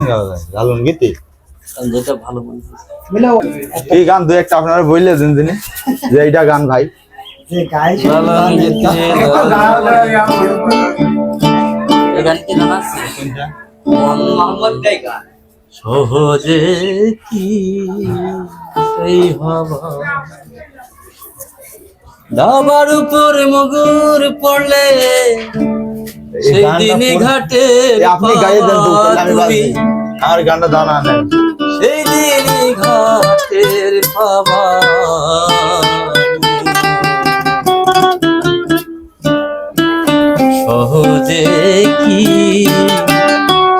লালন গীতি যেটা ভালো বলছি এই গান দুই একটা আপনারা বললে দিন দিনে যে এইটা গান ভাই লালন গীতি এই গান কি জানা আছে মোহাম্মদ গাই গান সহজে কি সেই হবা দাবার উপর মগুর পড়লে সেই দিনে ঘাটে আপনি গাইয়ে দেন তো আমি বাজি আর গানটা দানা নেন সেই দিনে ঘাটের বাবা সহজে কি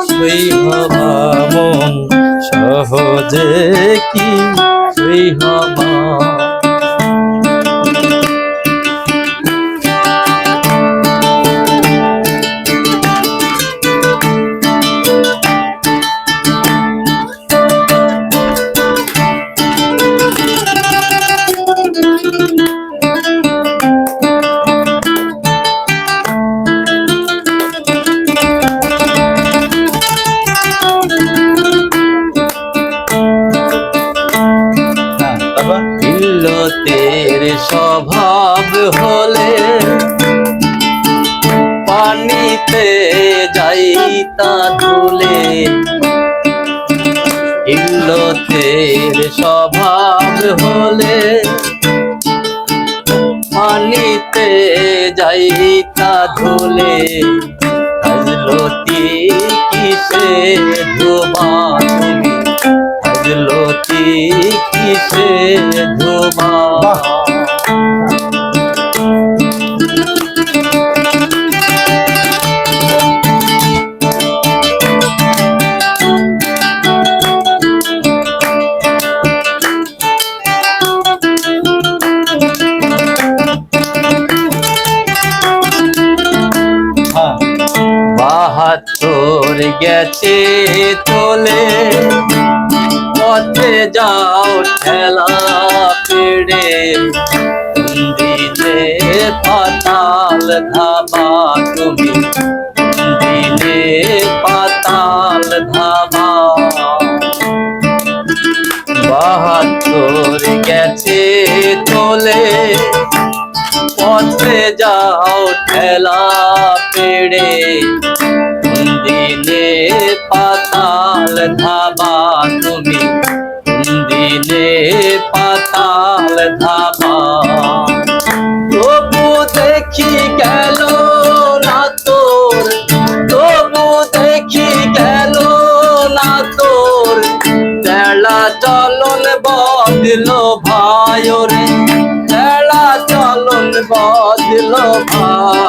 সেই হবা মন সহজে কি সেই হবা তেরে স্বভাব হলে পানিতে যাইতা ধুলে ইল্লতের স্বভাব হলে পানিতে যাইতা ধুলে হাজলতি কিসে ধোবা তুমি হাজলতি কিসে ধোবা বাহাত্তর গেছে তোলে পথে যাও ঠেলা পেড়ে দিলে পাতাল ধাবা তুমি দিলে পাতাল ধাবা বাহাত্তর গেছে তোলে পথে যাও ঠেলা পেড়ে দিলে পাতাল ধাবা তুমি দিলে পাতাল ধাবা তবু দেখি গেল না তোর তবু দেখি গেল না তোর তেলা চলন বদল ভাই রে তেলা চলন বদল ভাই